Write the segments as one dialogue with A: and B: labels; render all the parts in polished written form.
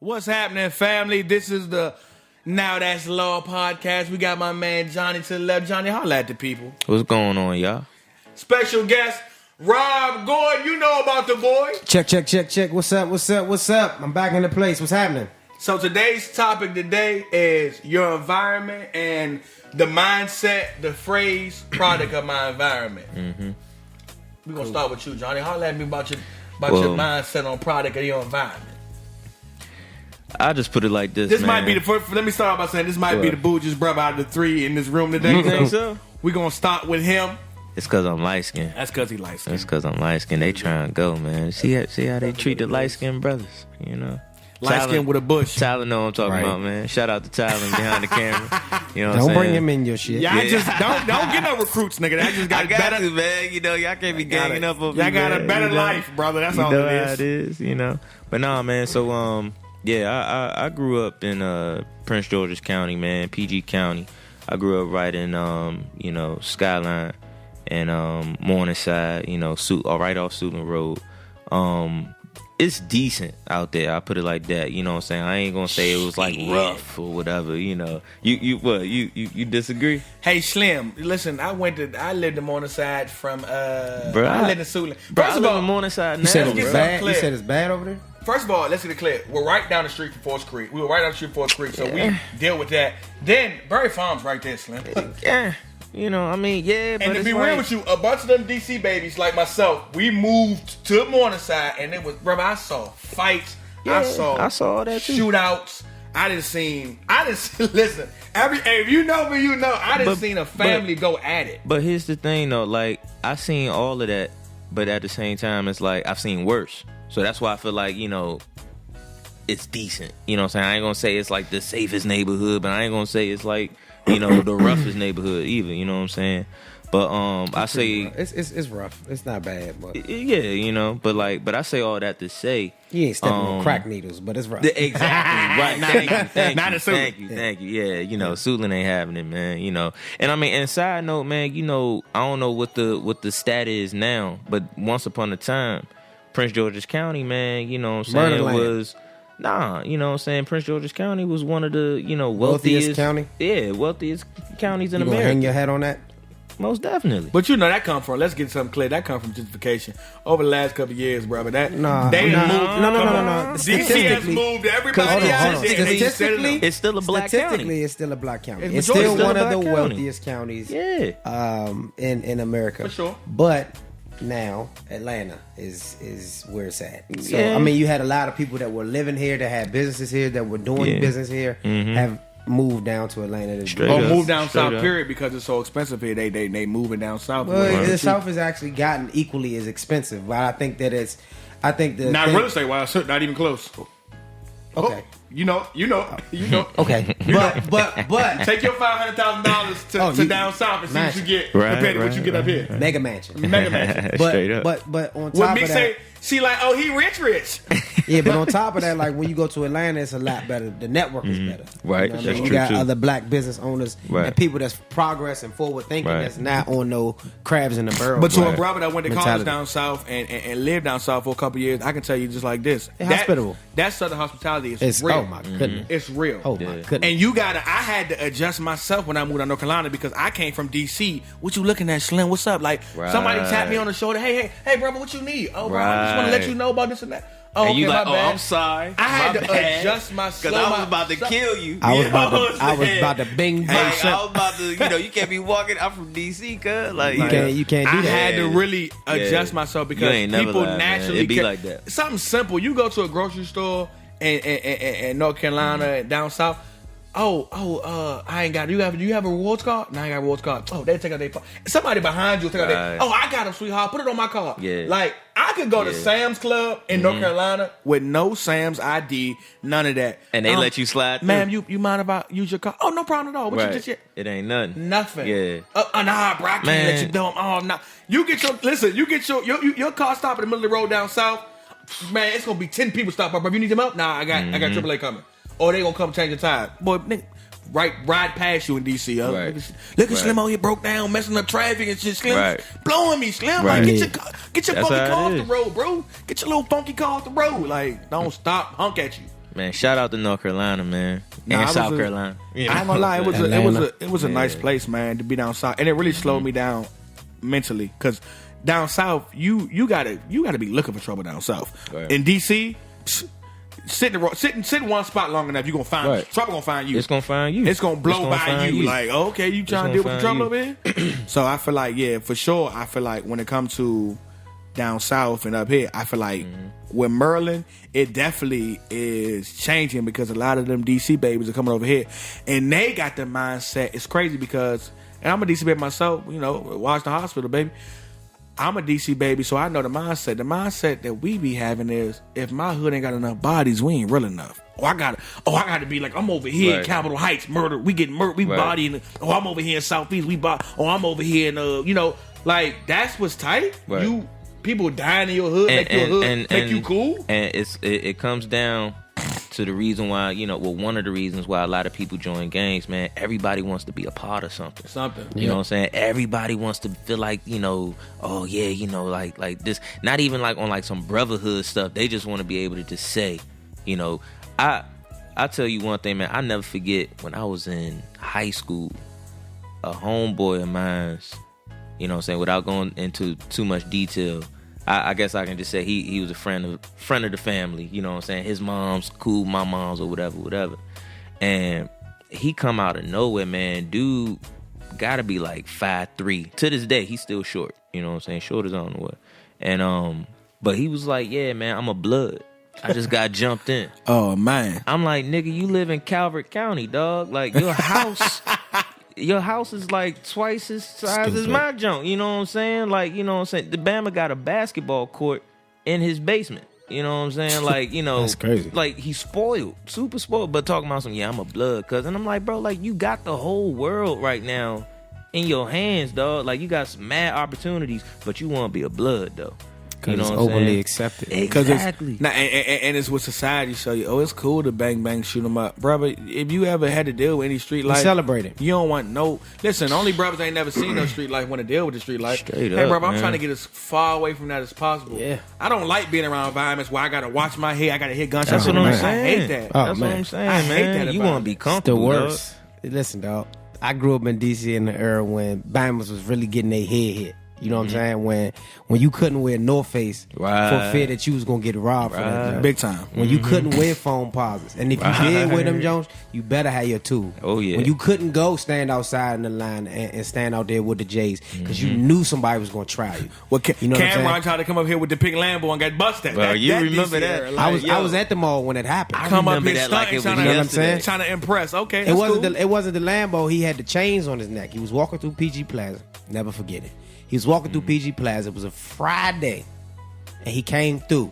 A: What's happening, family? This is the Now That's Law podcast. We got my man Johnny to the left. Johnny, holla at the people.
B: What's going on, y'all?
A: Special guest, Rob Gordon. You know about the boy.
C: Check. What's up? I'm back in the place. What's happening?
A: So today's topic today is your environment and the mindset, the phrase, product of my environment. Mm-hmm. We're going to start with you, Johnny. Holla at me about your mindset on product of your environment.
B: I just put it like this.
A: This
B: man.
A: might be the first. Let me start by saying this might be the bougiest brother out of the three in this room today.
B: You think so?
A: We're going to start with him.
B: It's because I'm light skinned.
A: That's because he light skinned.
B: It's because I'm light skinned. They trying to go, man. See how they treat the light skinned brothers, you know?
A: Light skinned with a bush.
B: Tyler know what I'm talking about, man. Shout out to Tyler behind the camera. You know what I'm saying?
C: Don't bring him in your shit.
A: Yeah, I just don't get no recruits, nigga. I just got better.
B: To, man. You know, y'all can't be ganging up over me.
A: Y'all got a better life, brother. That's all it is.
B: How it is, you know. But nah, man. So yeah, I grew up in Prince George's County, man, PG County. I grew up right in Skyline and Morningside, right off Suitland Road. It's decent out there. I put it like that. You know what I'm saying? I ain't gonna say it was like rough or whatever. You know, you disagree?
A: Hey Slim, listen. I lived in Morningside from I lived in Suitland.
B: First of all, Morningside.
C: You said it was bad. You said it's bad over there.
A: First of all, let's get it clear. We're right down the street from Forest Creek. We were right down the street from Forest Creek, so we deal with that. Then Berry Farms right there, Slim.
B: Yeah. You know, I mean, yeah, but
A: and to be real with you, a bunch of them DC babies like myself, we moved to Morningside, and it was, brother, I saw fights,
B: yeah,
A: I saw
B: that too.
A: Shootouts. I didn't see. Listen, if you know me, you know. I didn't seen a family go at it.
B: But here's the thing, though. Like, I seen all of that, but at the same time, it's like I've seen worse. So that's why I feel like, it's decent. You know what I'm saying? I ain't gonna say it's like the safest neighborhood, but I ain't gonna say it's like, the roughest neighborhood either. You know what I'm saying? But I say
C: it's rough. It's not bad, but
B: yeah, but I say all that to say
C: you ain't stepping on crack needles, but it's rough.
B: Exactly right. Thank you. Yeah,
A: Yeah.
B: Suitland ain't having it, man. And I mean, and side note, man, I don't know what the stat is now, but once upon a time, Prince George's County, man, you know what I'm saying, was. Nah, you know what I'm saying? Prince George's County was one of the, wealthiest
C: county?
B: Yeah, wealthiest counties in
C: you
B: America.
C: Hang your hat on that?
B: Most definitely.
A: But that come from, let's get something clear, that come from gentrification. Over the last couple of years, brother,
C: No.
A: DC has moved everybody out.
C: Statistically,
B: it's still a black county.
C: Statistically, it's still a black county. It's still one of the wealthiest counties in America.
A: For sure.
C: But now Atlanta is where it's at. So I mean, you had a lot of people that were living here, that had businesses here, that were doing business here, have moved down to Atlanta.
A: Moved down south, period, because it's so expensive here. They moving down south.
C: Well, the south has actually gotten equally as expensive, but I think that
A: not real estate wise, not even close.
C: Okay.
A: You know.
C: Okay, but
A: take your $500,000 to down south and see what you get compared to what you get up here.
C: Mega mansion. But on top of that,
A: she like, oh, he rich.
C: Yeah, but on top of that, like when you go to Atlanta, it's a lot better. The network is better.
B: Right.
C: You know what I mean? You got other black business owners and people that's progress and forward thinking that's not on no crabs in the barrel.
A: But to a brother that went to college down south and lived down south for a couple years, I can tell you just like this.
C: Hospitable.
A: That Southern hospitality is real.
C: Oh my goodness.
A: It's real.
C: Oh my goodness.
A: And I had to adjust myself when I moved to North Carolina because I came from DC. What you looking at, Slim? What's up? Like somebody tapped me on the shoulder. Hey, brother, what you need? Oh, bro, I just want to let you know about this and that. Oh,
B: and you
A: okay,
B: like,
A: my bad.
B: I'm sorry.
A: I had to adjust myself
B: because I was about to kill you.
C: I was about to bing.
B: I was about to, you can't be walking. I'm from DC, cuz. Like,
C: you can't do that.
A: I had to really adjust myself because people naturally
B: it be like that.
A: Something simple. You go to a grocery store in North Carolina, down south. I ain't got it. You have a rewards card? No, I ain't got a rewards card. Oh, they take out their phone. Somebody behind you take out their. Oh, I got them, sweetheart. Put it on my card.
B: Yeah.
A: Like I could go to Sam's Club in North Carolina with no Sam's ID, none of that.
B: And they let you slide through.
A: Ma'am, you mind if I use your card? Oh, no problem at all. What you just
B: It ain't nothing.
A: Nothing.
B: Yeah.
A: Nah, bro, I can't let you do them. Oh, no. You get your car stop in the middle of the road down south. Man, it's gonna be 10 people stop up. Bro, you need them up? Nah, I got AAA coming. Or they gonna come change your tire. Boy, nigga, ride past you in DC. Look at Slim out here broke down, messing up traffic and shit. Slim blowing me, Slim. Like, get your funky car off the road, bro. Get your little funky car off the road. Like, don't stop, honk at you.
B: Man, shout out to North Carolina, man, and South Carolina.
A: I ain't gonna lie, it was a nice place, man, to be down south, and it really slowed me down mentally because down south, you gotta be looking for trouble down south. Right. In DC, sit in one spot long enough, you gonna find trouble. Gonna find you.
B: It's gonna find you.
A: It's gonna blow by you. Like, okay, you trying to deal with the trouble over here? So I feel like, yeah, for sure. I feel like when it comes to down south and up here, I feel like with Maryland, it definitely is changing because a lot of them DC babies are coming over here, and they got the mindset. It's crazy because, and I'm a DC baby myself. You know, Washington Hospital, baby. I'm a DC baby, so I know the mindset. The mindset that we be having is, if my hood ain't got enough bodies, we ain't real enough. I gotta be like, I'm over here in Capitol Heights, murder. We get murdered, we bodying. I'm over here in Southeast, we body. I'm over here in you know, like that's what's tight. Right. People dying in your hood, make you cool. And
B: it comes down to the reason why, you know, one of the reasons why a lot of people join gangs, man. Everybody wants to be a part of something. You know what I'm saying? Everybody wants to feel like, you know, oh yeah, you know, like this. Not even like on like some brotherhood stuff. They just want to be able to just say, you know, I tell you one thing, man. I never forget when I was in high school, a homeboy of mine's, you know what I'm saying, without going into too much detail, I guess I can just say he was a friend of the family, you know what I'm saying? His mom's cool, my mom's or whatever. And he come out of nowhere, man. Dude gotta be like 5'3". To this day, he's still short, you know what I'm saying? Short as I don't know what. And but he was like, yeah, man, I'm a blood. I just got jumped in.
A: Oh man.
B: I'm like, nigga, you live in Calvert County, dog. Like your house is like twice as size as my junk. You know what I'm saying? Like, you know what I'm saying? The Bama got a basketball court in his basement. You know what I'm saying? Like, you know.
C: That's crazy.
B: Like, he's spoiled. Super spoiled. But talking about some, I'm a blood cousin. I'm like, bro, like, you got the whole world right now in your hands, dog. Like, you got some mad opportunities, but you want to be a blood, though.
C: Because it's openly accepted.
B: Exactly.
A: And it's what society show you. Oh, it's cool to bang, shoot them up. Brother, if you ever had to deal with any street life,
C: celebrate it.
A: You don't want no... Listen, only brothers ain't never seen no street life want to deal with the street life.
B: Straight
A: hey,
B: up,
A: brother, I'm
B: man.
A: trying to get as far away from that as possible.
C: Yeah.
A: I don't like being around environments where I got to watch my head. I got to hear gunshots.
B: That's what I'm
A: I
B: saying.
A: hate that.
B: That's what I'm saying,
A: I
B: man.
A: hate that.
B: You want to be comfortable,
C: the worst. Listen, dog. I grew up in D.C. in the era when Bama's was really getting their head hit. You know what I'm saying? When you couldn't wear North Face for fear that you was gonna get robbed for that.
A: Big time.
C: When you couldn't wear foam posits, and if you did wear them Jones, you better have your tool.
B: Oh yeah.
C: When you couldn't go stand outside in the line and stand out there with the J's because you knew somebody was gonna try you.
A: Well,
C: you know
A: Cameron tried to come up here with the pink Lambo and got busted.
B: Well, you remember that?
C: I was at the mall when it happened.
A: I come up here
B: that like it was
C: yesterday.
A: trying to impress. Okay,
C: it wasn't the Lambo. He had the chains on his neck. He was walking through PG Plaza. Never forget it. He was walking through PG Plaza. It was a Friday, and he came through.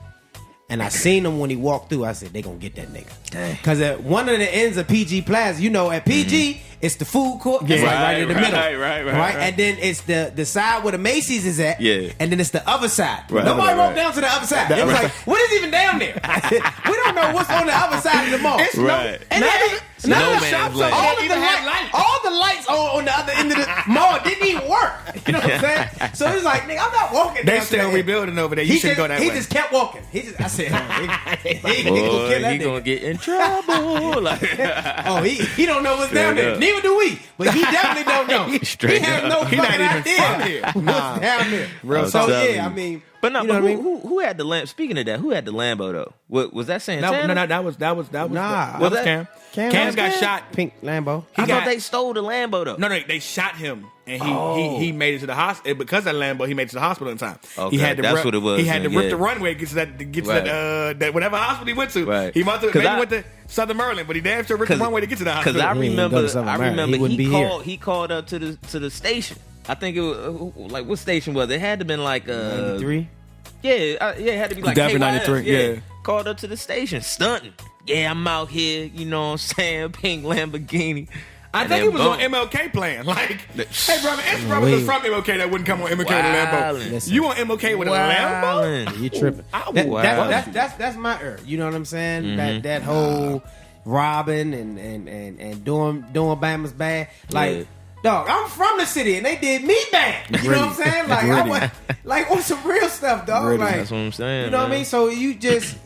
C: And I seen him when he walked through. I said, they gonna get that nigga. Because at one of the ends of PG Plaza, you know, at PG, it's the food court. It's like right in the middle. Right. And then it's the side where the Macy's is at.
B: Yeah.
C: And then it's the other side. Nobody walked down to the other side. It was like, what is even down there? We don't know what's on the other side of the mall.
A: It's
C: All the lights on the other end of the mall didn't even work. You know what I'm saying? So it's like, nigga, I'm not walking.
A: They still rebuilding over there. You shouldn't go that way.
C: He just kept walking. I said,
B: he gonna get in trouble. Like,
C: he don't know what's down there. Neither do we. But he definitely don't know.
B: Straight
C: he has no
A: He not
C: fucking
A: even from
C: idea
A: here.
C: what's down there.
A: Real
C: So
A: talk.
C: yeah, I mean.
B: But no,
C: you know
B: but
C: what I mean?
B: who had the Lambo? Speaking of that, who had the Lambo though? Was that Santana?
A: No, that was
C: Nah.
A: that was Cam. Cam got shot.
C: Pink Lambo.
B: I thought they stole the Lambo though.
A: No, they shot him, and he made it to the hospital. Because of that Lambo, he made it to the hospital in time.
B: Okay,
A: he had to
B: that's what it was.
A: He had to
B: then,
A: rip the runway to get to that whatever hospital he went to.
B: Right.
A: He must have maybe went to Southern Maryland, but he damn sure ripped the runway to get to the hospital.
B: Because I remember
C: He
B: he called up to the station. I think it was like, what station was it? It had to been like
C: 93.
B: Yeah, it had to be like
A: definitely
B: KYS,
A: 93. Yeah.
B: Called up to the station, stunting. Yeah, I'm out here, you know what I'm saying? Pink Lamborghini.
A: I think he was on MLK playing. Like, hey, brother, it's brothers from MLK that wouldn't come on MLK with a Lambo.
C: Listen.
A: You on MLK with a Lambo?
C: You tripping? That's my earth. You know what I'm saying?
B: Mm-hmm.
C: That whole robbing and doing Bama's bad. Like, dog, I'm from the city and they did me bad. You know what I'm saying? Like, I went, like on some real stuff, dog. Like,
B: that's what I'm saying.
C: You know what I mean? So you just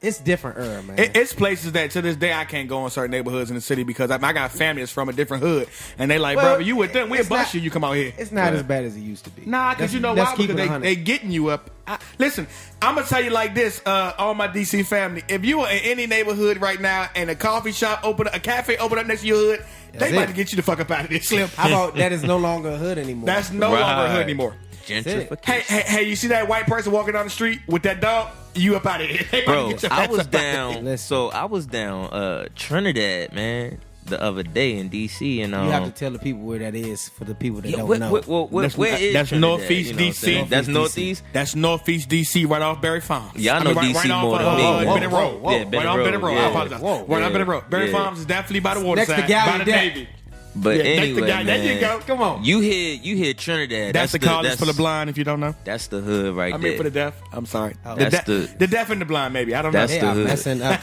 C: It's different, man.
A: It's places that to this day I can't go in certain neighborhoods in the city because I got family that's from a different hood, and they like, brother, you with them, we'll bust you come out here.
C: It's not as bad as it used to be.
A: Nah, because you know why? Because they getting you up. Listen, I'm gonna tell you like this, all my DC family. If you are in any neighborhood right now and a coffee shop a cafe open up next to your hood, they about to get you the fuck up out of this, Slim.
C: How about that is no longer a hood anymore?
A: That's no longer a hood anymore.
B: Gentrification.
A: Hey, you see that white person walking down the street with that dog? You up out of here.
B: Bro, I was down. So I was down Trinidad, man, the other day in DC, and
C: you have to tell the people where that is for the people that don't know.
A: Where is that's
B: Trinidad,
A: Northeast DC.
B: That's Northeast.
A: That's Northeast DC, right off Berry Farms.
B: Yeah, I know DC more than me.
A: Bennett Road. Right off Bennett Road. I apologize. Right off Bennett Road. Berry Farms is definitely by the waterside. By the Navy.
B: But anyway,
A: man, there you go. Come on.
B: You hear Trinidad.
A: That's the college for the blind, if you don't know.
B: That's the hood right there.
A: I mean for the deaf. I'm sorry.
B: The
A: deaf and the blind, maybe. I don't
B: know.
A: That's
B: the hood.
C: Messing up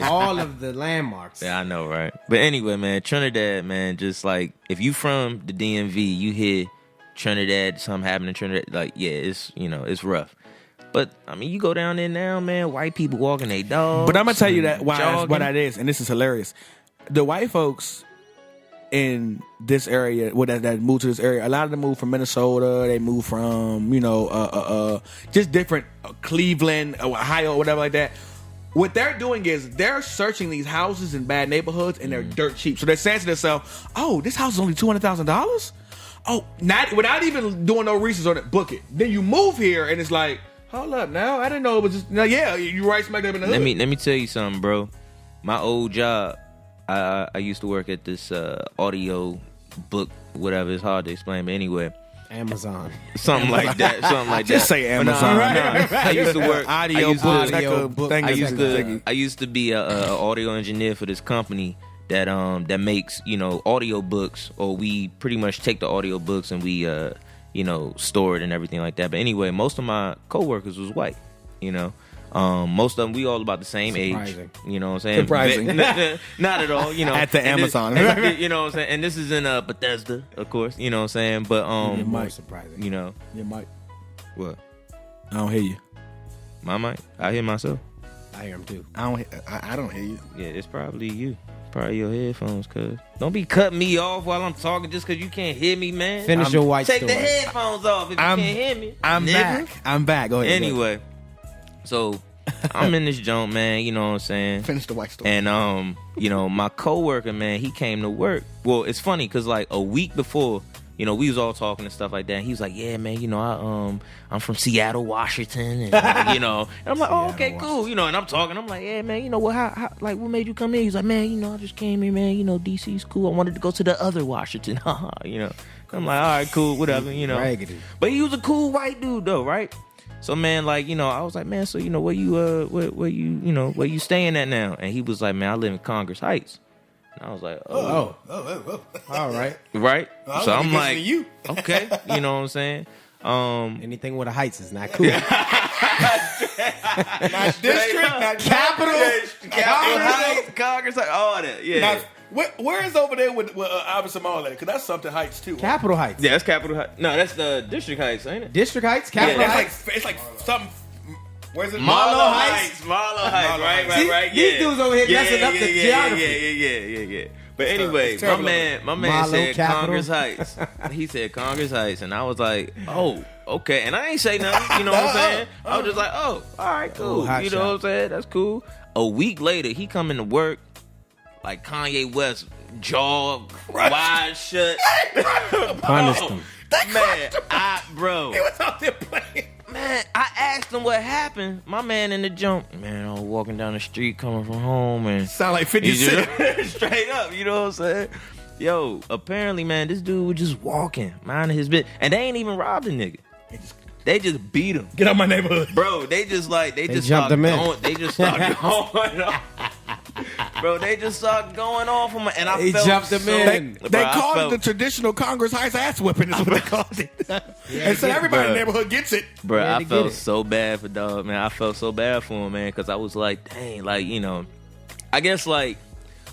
C: all of the landmarks.
B: Yeah, I know, right? But anyway, man, Trinidad, man, just like if you from the DMV, you hear Trinidad, something happened in Trinidad, like it's it's rough. But I mean, you go down there now, man. White people walking their dogs.
A: But I'm gonna tell you what that is, and this is hilarious. The white folks in this area, that moved to this area, a lot of them moved from Minnesota. They moved from just different Cleveland, Ohio, whatever like that. What they're doing is they're searching these houses in bad neighborhoods, and they're dirt cheap. So they're saying to themselves, "Oh, this house is only $200,000. Oh, without even doing no research on it, book it." Then you move here, and it's like, hold up, now I didn't know it was just. Now, yeah, you right smack up in the hood.
B: Let me tell you something, bro. My old job. I used to work at this audio book, whatever. It's hard to explain, but anyway.
C: Amazon.
B: Something like that.
A: Just say Amazon.
B: I used to work.
A: Audio book.
B: I used to be a audio engineer for this company that makes audio books, or we pretty much take the audio books and we store it and everything like that. But anyway, most of my coworkers was white. Most of them, we all about the same age. You know what I'm saying?
A: Surprising.
B: Not at all.
A: At the Amazon.
B: You know what I'm saying? And this is in Bethesda, of course. You know what I'm saying? But
C: your mic surprising.
A: Your mic.
B: What?
A: I don't hear you.
B: My mic? I hear myself.
C: I hear him too.
A: I don't hear you.
B: Yeah, it's probably you. Probably your headphones, cuz. Don't be cutting me off while I'm talking just because you can't hear me, man.
C: Finish your white
B: Take
C: story.
B: the headphones off if you can't hear me.
A: I'm back. Go ahead.
B: Anyway. So I'm in this joint, man, you know what I'm saying?
A: Finish the white story.
B: And my coworker, man, he came to work. Well, it's funny because like a week before, we was all talking and stuff like that. And he was like, "Yeah, man, I'm from Seattle, Washington," and and I'm like, "Oh, okay, cool," And I'm talking. I'm like, "Yeah, man, how what made you come in?" He's like, "Man, I just came here, man. DC's cool. I wanted to go to the other Washington." I'm like, "All right, cool, whatever,"
C: Raggedy.
B: But he was a cool white dude though, right? So man, like, I was like, "Man, so where you staying at now?" And he was like, "Man, I live in Congress Heights." And I was like,
C: oh. All right.
B: Right? So I'm like,
A: you.
B: Okay, you know what I'm saying?
C: Anything with the heights is not cool.
A: Not district, not capital
B: Heights, Congress Heights, all that. Yeah.
A: Now, where is over there with Iverson Mall at? Because that's something Heights too.
C: Capitol Heights.
B: Yeah, that's Capitol Heights. No, that's the District Heights, ain't it?
C: District Heights, Capitol Heights.
A: It's like something. Where's it?
B: Marlow Heights. Right. Yeah.
C: These dudes over here messing up the geography.
B: Yeah. But anyway, my man
C: Marlow,
B: said
C: Capitol.
B: Congress Heights. He said Congress Heights, and I was like, "Oh, okay." And I ain't say nothing. You know what I'm saying? I was just like, "Oh, all right, cool." You know what I'm saying? That's cool. A week later, he coming to work like Kanye West, jaw wide shut.
C: Punished him.
B: Man,
A: He was out there playing.
B: Man, I asked him what happened. My man in the jump, man, I was walking down the street coming from home and
A: sound like 50 Cent.
B: Straight up, you know what I'm saying? Yo, apparently, man, this dude was just walking, minding his business, and they ain't even robbed a nigga. They just beat him.
A: Get out my neighborhood,
B: bro. They just
C: jumped him in.
B: They just started going off. Bro, they just started going off on my, and I felt
C: jumped him in.
A: They called it the traditional Congress Heights ass whipping. Is what they called it. And so everybody in the neighborhood gets it.
B: Bro, I felt so bad for dog, man. I felt so bad for him, man, because I was like, dang, like, I guess like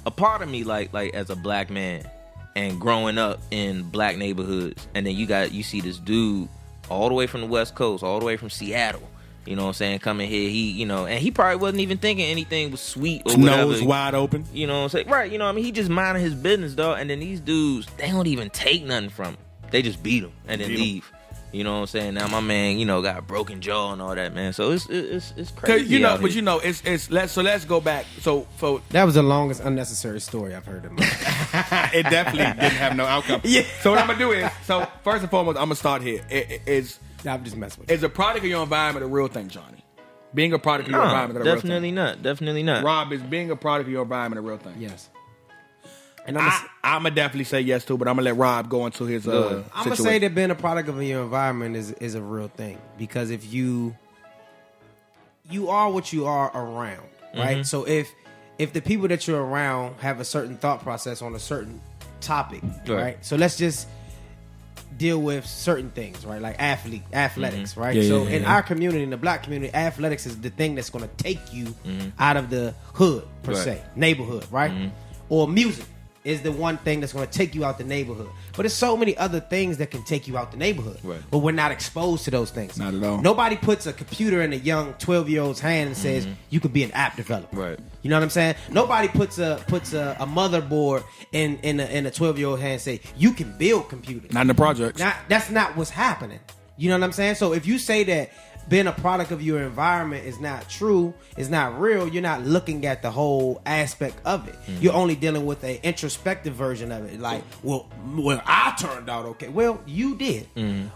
B: a part of me, like as a black man and growing up in black neighborhoods, and then you see this dude all the way from the West Coast, all the way from Seattle, You know what I'm saying? Coming here, and he probably wasn't even thinking anything was sweet or
A: His
B: whatever.
A: nose wide open.
B: You know what I'm saying? Right, I mean, he just minding his business, dog. And then these dudes, they don't even take nothing from him. They just beat him and then leave. You know what I'm saying? Now my man, got a broken jaw and all that, man. So it's crazy.
A: Let's go back. So
C: that was the longest unnecessary story I've heard in my life.
A: it definitely didn't have no outcome. Yeah. So what I'm gonna do is, first and foremost, I'm gonna start here.
C: I'm just messing with you.
A: Is a product of your environment a real thing, Johnny? Being a product of your environment is a real thing?
B: Definitely not.
A: Rob, is being a product of your environment a real thing?
C: Yes.
A: And I'm gonna definitely say yes too, but I'm gonna let Rob go into his
C: I'm gonna say that being a product of your environment is a real thing, because if you are what you are around, right? Mm-hmm. So if the people that you're around have a certain thought process on a certain topic, right? So let's just deal with certain things, right? Like athletics, right? In our community, in the black community, athletics is the thing that's going to take you out of the hood, per se, neighborhood, right? Or music is the one thing that's going to take you out the neighborhood. But there's so many other things that can take you out the neighborhood. Right. But we're not exposed to those things.
A: Not at all.
C: Nobody puts a computer in a young 12-year-old's hand and says, you could be an app developer.
B: Right.
C: You know what I'm saying? Nobody puts a motherboard in a 12-year-old hand and say, you can build computers.
A: Not in the projects.
C: That's not what's happening. You know what I'm saying? So if you say that being a product of your environment is not true, is not real, you're not looking at the whole aspect of it. You're only dealing with an introspective version of it. Like, well, I turned out okay. Well, you did.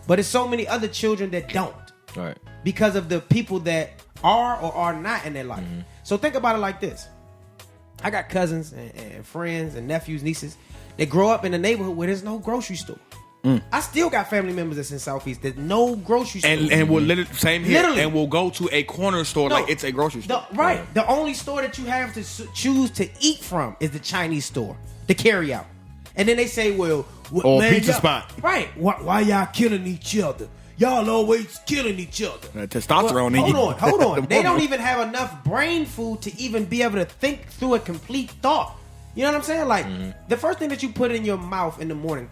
C: But there's so many other children that don't.
B: Right.
C: Because of the people that are or are not in their life. So think about it like this. I got cousins and friends and nephews, nieces. They grow up in a neighborhood where there's no grocery store. I still got family members that's in Southeast. There's no grocery store.
A: And we'll same here. Literally. And we'll go to a corner store like it's a grocery store.
C: Right. The only store that you have to choose to eat from is the Chinese store, the carry out. And then they say, well,
A: or man, pizza spot.
C: Right. Why y'all killing each other? Y'all always killing each other.
A: Testosterone.
C: Well, hold on. They don't even have enough brain food to even be able to think through a complete thought. You know what I'm saying? Like, the first thing that you put in your mouth in the morning,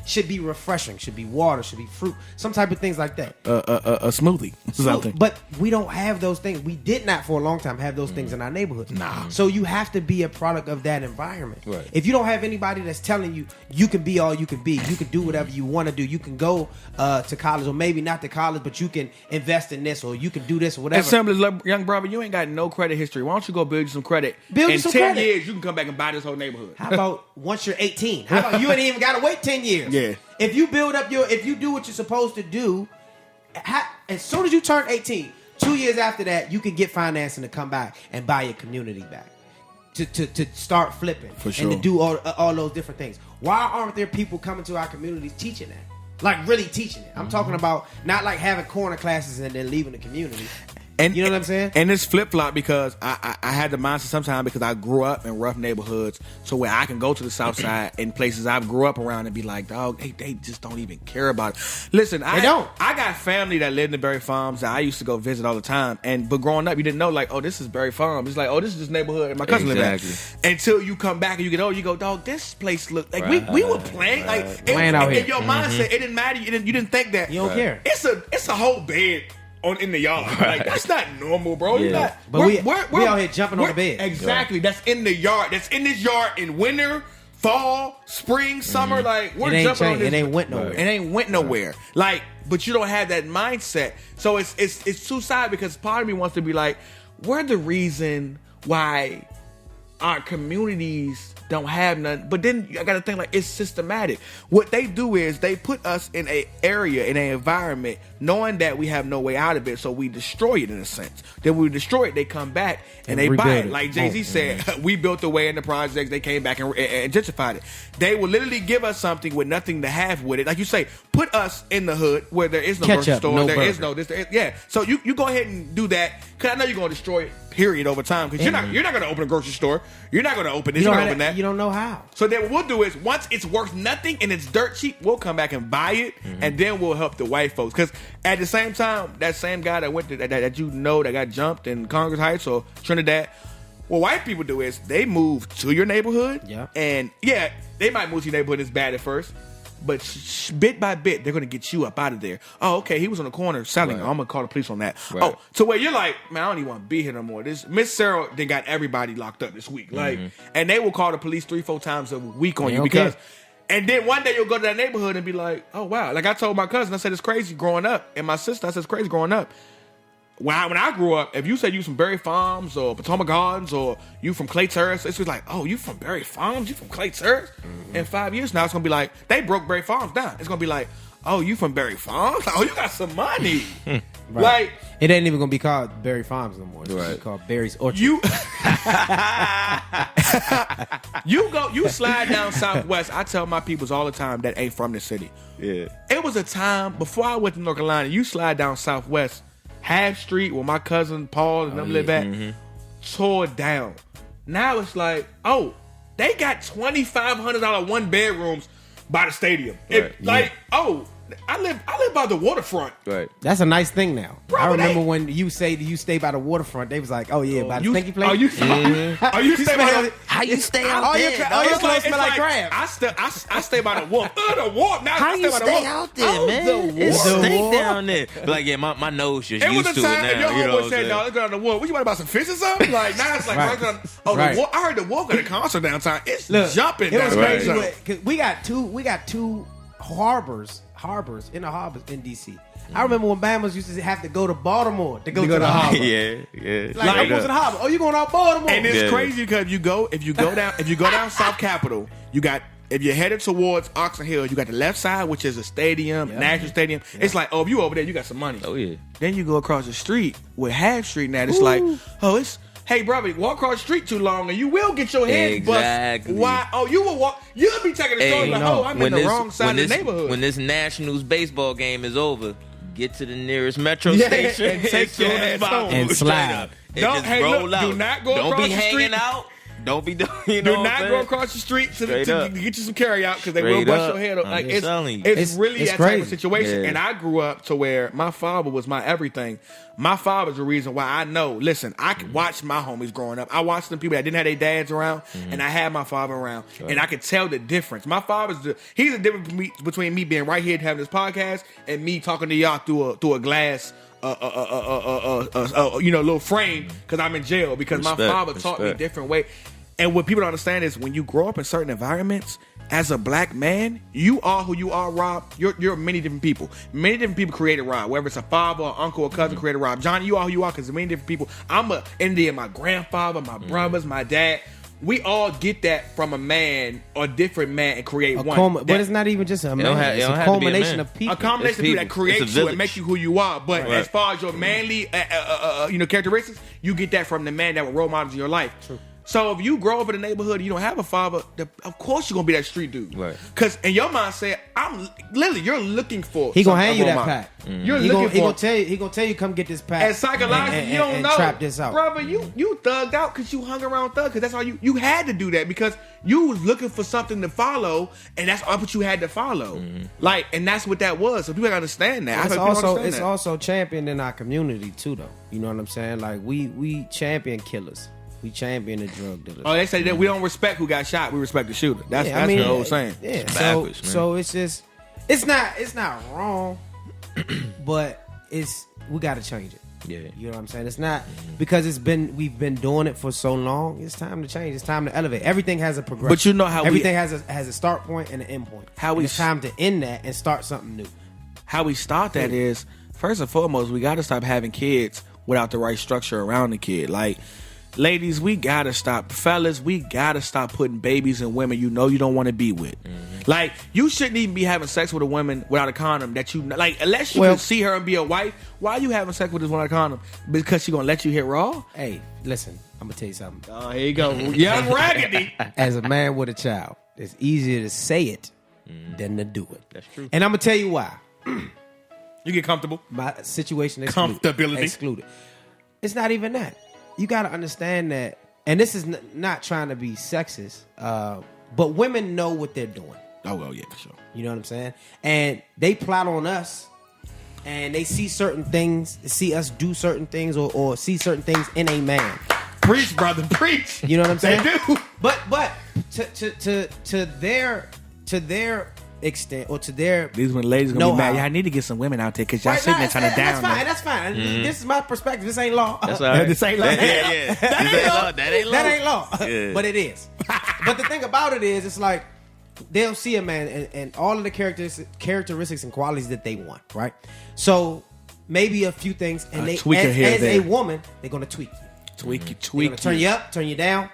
C: should be refreshing, should be water, should be fruit, some type of things like that.
A: A smoothie. Something.
C: But we don't have those things. We did not for a long time have those things in our neighborhood.
A: Nah.
C: So you have to be a product of that environment.
B: Right.
C: If you don't have anybody that's telling you, you can be all you can be, you can do whatever you want to do, you can go to college, or maybe not to college, but you can invest in this, or you can do this, or whatever.
A: As simple as, young brother, you ain't got no credit history. Why don't you go build you some credit? In 10 years, you can come back and buy this whole neighborhood.
C: How about once you're 18? How about you ain't even got to wait 10 years?
A: Yeah.
C: If you build up if you do what you're supposed to do, as soon as you turn 18, 2 years after that, you can get financing to come back and buy your community back. To start flipping.
A: For sure.
C: And to do all those different things. Why aren't there people coming to our communities teaching that? Like, really teaching it. I'm talking about not like having corner classes and then leaving the community. And you know what I'm saying?
A: And it's flip-flop because I had the mindset sometimes because I grew up in rough neighborhoods, so where I can go to the south side in places I grew up around and be like, dog, they just don't even care about it. Listen, I got family that lived in Berry Farms that I used to go visit all the time. But growing up, you didn't know, like, oh, this is Berry Farms. It's like, oh, this is this neighborhood my cousin lived in. Until you come back and you get older, you go, dog, this place look like we were playing. Like,
C: playing out here.
A: In your mindset, it didn't matter. You didn't think that.
C: You don't care.
A: It's a whole bed in the yard. Like, that's not normal, bro.
C: Yeah.
A: You're not.
C: But we out here jumping on the bed.
A: Exactly. That's in the yard. That's in this yard in winter, fall, spring, summer. Like, we're jumping on this.
C: It ain't went nowhere.
A: It ain't went nowhere. Like, but you don't have that mindset. So it's two sides, because part of me wants to be like, we're the reason why our communities don't have none. But then I gotta think, like, it's systematic. What they do is they put us in a area, in an environment, knowing that we have no way out of it, so we destroy it in a sense. Then when we destroy it, they come back and they buy it. Like Jay-Z said, we built the way in the projects, they came back and gentrified it. They will literally give us something with nothing to have with it. Like you say, put us in the hood where there is no grocery store, there is no this, yeah. So you go ahead and do that, because I know you're going to destroy it, period, over time, because you're not going to open a grocery store. You're not going to open this, you're going to open that.
C: You don't know how.
A: So then what we'll do is, once it's worth nothing and it's dirt cheap, we'll come back and buy it, and then we'll help the white folks. Because at the same time, that same guy that went to that that got jumped in Congress Heights or Trinidad, what white people do is they move to your neighborhood, and they might move to your neighborhood. It's bad at first, But bit by bit, they're gonna get you up out of there. Oh, okay, he was on the corner selling.
B: Right.
A: I'm gonna call the police on that.
B: Right.
A: Oh, to where you're like, man, I don't even want to be here no more. This Miss Sarah, they got everybody locked up this week. Like, and they will call the police 3-4 times a week on you because. And then one day you'll go to that neighborhood and be like, oh, wow. Like I told my cousin, I said, it's crazy growing up. And my sister, I said, it's crazy growing up. When I grew up, if you said you from Berry Farms or Potomac Gardens or you from Clay Terrace, it's just like, oh, you from Berry Farms? You from Clay Terrace? In 5 years now, it's going to be like, they broke Berry Farms down. It's going to be like, oh, you from Berry Farms? Oh, you got some money.
C: Right.
A: Like,
C: it ain't even gonna be called Berry Farms no more. It's gonna be called Berry's Orchard.
A: you slide down Southwest. I tell my peoples all the time that ain't from the city.
B: Yeah.
A: It was a time before I went to North Carolina. You slide down Southwest, Half Street, where my cousin Paul and them live at, tore down. Now it's like, oh, they got $2,500 one bedrooms by the stadium.
B: Right.
A: I live by the waterfront.
B: Right.
C: That's a nice thing now.
A: Bro,
C: I remember when you say you stay by the waterfront, they was like, oh yeah, by the stinky place.
A: Are you stay by the
B: How you stay out
C: all
B: there?
C: your clothes smell like crab.
A: I stay by the wharf. The wharf. Now
B: How
A: I
B: you
A: stay by the
B: stay
A: wharf.
B: out there,
A: Oh,
B: man?
A: the
B: It
A: wharf.
B: stink down there. Like, yeah, my nose just
A: It was
B: used
A: a
B: to
A: time
B: it
A: that
B: now.
A: your
B: You know
A: homeboy
B: what I'm
A: said,
B: saying?
A: "No, let's go to the wharf." What you want about some fish or something? Like now it's like,
C: Right.
A: the wharf. I heard the wharf got a concert downtown. It's jumping.
C: It was
A: down
C: crazy
A: there.
C: because we got two harbors in DC. I remember when Bama's used to have to go to Baltimore to go to the harbor.
B: Yeah.
C: Like I'm going to the harbor. Oh, you going out Baltimore?
A: And it's
B: Yeah.
A: crazy because if you go down South Capitol, you got, if you're headed towards Oxon Hill, you got the left side, which is a stadium, National Stadium. It's like, oh, if you over there, you got some money.
B: Oh, yeah.
A: Then you go across the street with Half Street now. It's like, oh, it's, hey, brother, walk across the street too long and you will get your head
B: Exactly.
A: bust. Why? Oh, you will walk. You'll be taking the story
B: Hey,
A: like,
C: no.
A: oh, I'm in the wrong side of the neighborhood.
B: When this Nationals baseball game is over, get to the nearest metro
A: Yeah,
B: station
A: and take
B: as soon
A: your
B: as
A: ass
B: possible.
A: home.
C: And
B: Straight
C: slide.
B: up. And
A: Don't-
B: just
A: hey,
B: roll
A: look,
B: out.
A: do not go
B: Don't
A: across
B: be
A: the
B: hanging
A: street.
B: out. Don't be doing. You
A: Do
B: know
A: not
B: what
A: go
B: I'm
A: across the street to
B: Straight
A: get
B: up.
A: you some carry out because they will
B: Straight
A: bust
B: up.
A: your head up.
B: I'm
A: Like
B: just telling you.
A: it's really
C: it's
A: that type
C: crazy.
A: of situation.
B: Yeah.
A: And I grew up to where my father was my everything. My father's the reason why I know. Listen, I could watch my homies growing up. I watched them people that didn't have their dads around, and I had my father around, and I could tell the difference. My he's the difference between me being right here having this podcast and me talking to y'all through a glass. Little frame because I'm in jail because my
B: Respect,
A: father taught me a
B: respect.
A: different way. And what people don't understand is when you grow up in certain environments, as a black man, you are who you are, Rob. You're many different people. Many different people created Rob. Whether it's a father, or uncle, or cousin created Rob. Johnny, you are who you are because many different people. I'm a Indian, my grandfather, my brothers, my dad. We all get that from a man or different man and create one.
C: But it's not even just a man.
B: don't have- it
C: It's
B: don't
C: a
B: have to be a
C: culmination
B: man.
C: of people.
A: A combination of people that
B: people.
A: create
B: It's a
A: you and
B: village.
A: make you who you are. But
B: Right.
A: as far as your manly, characteristics, you get that from the man that will role models in your life. True. So if you grow up in a neighborhood and you don't have a father, of course you're gonna be that street dude.
B: Right.
A: Because in your mindset, you're looking for.
C: He gonna
A: some
C: hand you
A: role
C: that
A: model.
C: pack.
A: You're
C: he
A: looking
C: gonna
A: for.
C: tell you come get this pack.
A: And psychologically, you don't
C: and
A: know.
C: trap this out.
A: Brother, you thugged out because you hung around thug because that's all you had to do that because you was looking for something to follow and that's all what you had to follow. Like, and that's what that was. So people gotta understand that. I
C: It's
A: hope people understand
C: it's
A: that.
C: also championed in our community too, though. You know what I'm saying? Like we champion killers. We champion the drug dealers.
A: Oh, they say that we don't respect who got shot. We respect the shooter. That's the whole saying.
C: Yeah.
B: backwards, man.
C: So it's just it's not wrong, but we got to change it.
B: Yeah.
C: You know what I'm saying? It's not because we've been doing it for so long. It's time to change. It's time to elevate. Everything has a progression.
A: But you know how
C: everything has a start point and an end point.
A: How
C: it's time to end that and start something new.
A: How we start that is first and foremost, we got to stop having kids without the right structure around the kid. Like, ladies, we gotta stop. Fellas, we gotta stop putting babies in women you know you don't want to be with. Like, you shouldn't even be having sex with a woman without a condom that you like. Unless you can see her and be a wife, why are you having sex with this one without a condom? Because she gonna let you hit raw?
C: Hey, listen, I'm gonna tell you something.
A: Oh, here you go, young raggedy.
C: As a man with a child, it's easier to say it than to do it.
B: That's true.
C: And I'm gonna tell you why.
A: You get comfortable.
C: My situation
A: Comfortability.
C: excluded. It's not even that. You got to understand that, and this is not trying to be sexist, but women know what they're doing.
A: Oh, well, yeah, for sure.
C: You know what I'm saying? And they plot on us, and they see certain things, see us do certain things, or see certain things in a man.
A: Preach, brother, preach.
C: You know what I'm saying?
A: They do.
C: But to their extent or to their
A: These when ladies gonna be mad.
C: know-how.
A: I need to get some women out there because y'all
C: Right,
A: sitting
C: nah,
A: there trying to down them.
C: That's fine. This is my perspective. This ain't law.
B: That's all right.
A: This ain't law.
B: Yeah. That ain't law.
C: That ain't law.
B: Yeah.
C: But it is. But the thing about it is, it's like they'll see a man and all of the characteristics and qualities that they want, right? So maybe a few things, and they
A: tweak her here
C: as
A: there.
C: a woman, they're gonna tweak you.
A: Tweak you,
C: They're
A: tweak
C: gonna turn you up, turn you down,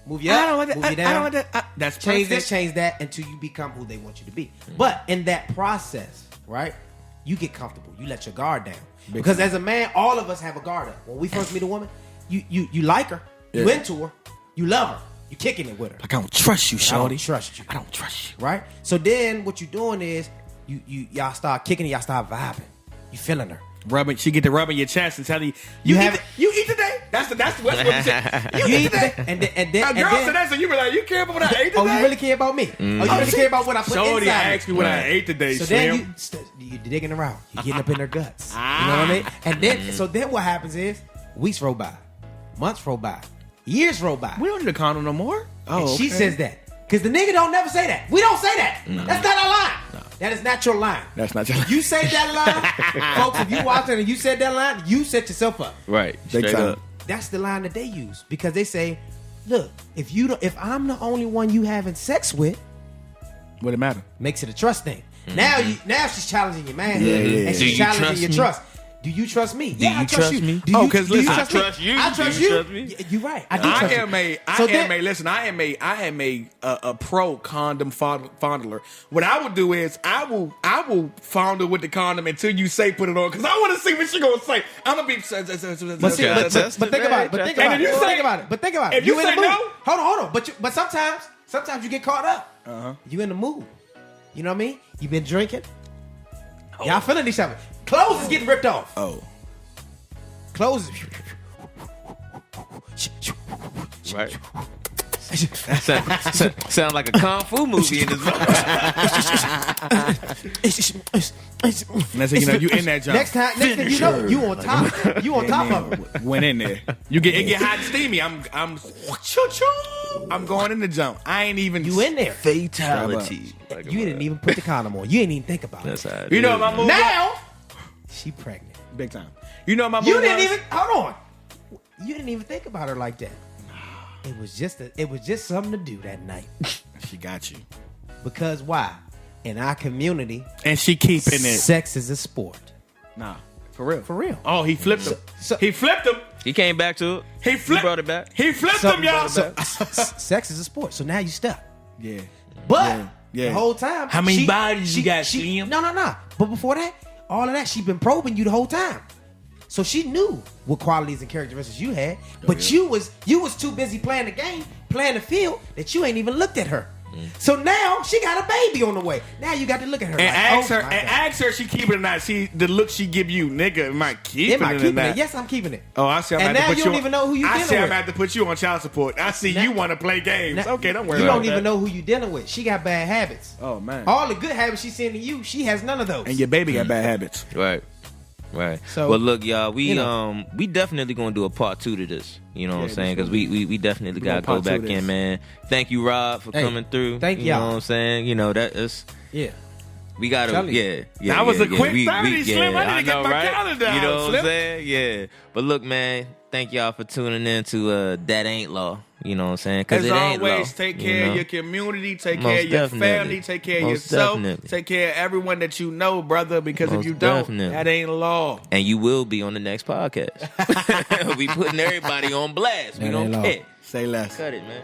C: move you
A: I
C: up,
A: don't want
C: move
A: that.
C: you down.
A: I don't want that. That's
C: Change
A: perfect.
C: this, change that, until you become who they want you to be. But in that process, right, you get comfortable. You let your guard down. Because as a man, all of us have a guard up. When we first meet a woman, you like her, you
A: Yeah.
C: into her, you love her, you kicking it with her.
A: Like, I don't trust you,
C: I
A: shorty.
C: don't trust you.
A: I don't trust you.
C: Right? So then what you're doing is y'all start kicking it, y'all start vibing. You feeling her.
A: She get to rubbing your chest and telling you you eat today. That's what you said. You eat today.
C: And then
A: A girl said that, so you be like, you care about what I ate today?
C: oh, you really care about me? Oh, you really care about what I put
A: Shorty
C: inside?
A: asked me what I ate today,
C: So
A: Slim.
C: then you digging around. You're getting up in their guts. You know what I mean? And then what happens is weeks roll by, months roll by, years roll by.
A: We don't need a condom no more.
C: And she says that. Because the nigga don't never say that. We don't say that. That's not our line. That is not your line.
A: That's not your line.
C: You say that line, folks, if you watch it and you said that line, you set yourself up.
B: Right.
A: Big
B: Straight
A: time.
B: up.
C: That's the line that they use. Because they say, look, if I'm the only one you having sex with,
A: What it matter?
C: makes it a trust thing. Now she's challenging your man.
A: Yeah.
C: And
B: Do
C: she's
B: you
C: challenging
B: trust
C: your
B: me?
C: trust. Do you trust me?
B: Do you trust me?
C: Do you,
A: Oh, 'cause
C: do you
A: listen, I
C: trust me?
B: trust you.
C: I trust
B: Do you
C: you.
B: trust me?
C: You're right. I do trust you.
A: I am a pro condom fondler. What I would do is I will fondle with the condom until you say put it on, because I want to see what she gonna say. I'm gonna be.
C: But think about it.
B: And
C: But think
B: if
C: about it. But think about it.
A: if you
C: in
A: say
C: the mood.
A: no-
C: Hold on. But sometimes you get caught up. You in the mood. You know what I mean? You been drinking. Y'all feeling each other. Clothes is getting ripped off.
A: Oh,
C: Clothes.
B: Right. Sound like a kung fu movie in this movie.
A: next thing you know, you in that job.
C: Next thing you know, you on top. You on top of it.
A: Went in there. It get hot and steamy. I'm going in the jump. I ain't even.
C: You in there.
B: Fatality.
C: You didn't even put the condom on. You didn't even think about
B: That's
C: it.
B: how it
A: You know
B: is.
A: my move.
C: Now she pregnant.
A: Big time. You know my move.
C: You didn't
A: was?
C: even hold on. You didn't even think about her like that. It was just something to do that night.
A: She got you.
C: Because why? In our community,
A: And she keeping it.
C: sex is a sport.
A: Nah, for real.
C: For real.
A: Oh, he flipped him. He flipped him.
B: He came back to it.
A: He flipped.
B: brought it back.
A: He flipped
C: So-
A: him, y'all.
C: so- sex is a sport. So now you stuck.
A: Yeah.
C: But
A: Yeah.
C: the whole time,
A: How many bodies you got,
C: She,
A: Slim?
C: no. But before that, all of that, she been probing you the whole time. So she knew what qualities and characteristics you had, but you was too busy playing the game, playing the field, that you ain't even looked at her. So now she got a baby on the way. Now you got to look at her
A: And
C: like,
A: ask her she keep it or not. See the look she give you, nigga. Am I keeping
C: Am I
A: it or
C: keeping
A: not?
C: it? Yes, I'm keeping it.
A: Oh, I see. I'm
C: And
A: about to
C: now
A: put
C: you don't
A: on-
C: even know who you
A: I
C: dealing
A: see. I'm
C: with.
A: about to put you on child support. I see
C: Now-
A: you want to play games.
C: Now,
A: Okay, don't worry.
C: You
A: about
C: don't even
A: that.
C: know who you dealing with. She got bad habits.
A: Oh man.
C: All the good habits she's seeing in you, she has none of those.
A: And your baby got bad habits.
B: Right. Right.
C: So,
B: well, look, y'all, we
C: you know.
B: we definitely gonna do a part 2 to this. You know what I'm
A: Yeah,
B: saying? Because we definitely
A: gonna
B: gotta go
A: part 2
B: back
A: this.
B: in, man. Thank you, Rob, for
C: Hey,
B: coming through.
C: thank
B: you
C: y'all.
B: know what I'm saying? You know is
C: yeah.
B: we gotta
C: Telling you.
B: yeah.
A: That was
B: yeah,
A: a quick
B: we,
A: 30, Slim. I need to get my calendar
B: You know
A: out,
B: what I'm
A: Slim.
B: saying? Yeah. But look, man, thank y'all for tuning in to That Ain't Law. You know what I'm saying? Because
A: As
B: it ain't law.
A: always, take
B: you
A: care
B: know?
A: of your community, take
B: Most
A: care of your
B: definitely.
A: family, take care of
B: Most
A: yourself,
B: definitely.
A: take care of everyone that you know, brother. Because
B: Most
A: if you don't,
B: definitely.
A: that ain't law.
B: And you will be on the next podcast. We putting everybody on blast. We
C: That
B: don't
C: ain't law.
B: care.
A: Say less.
B: Cut it, man.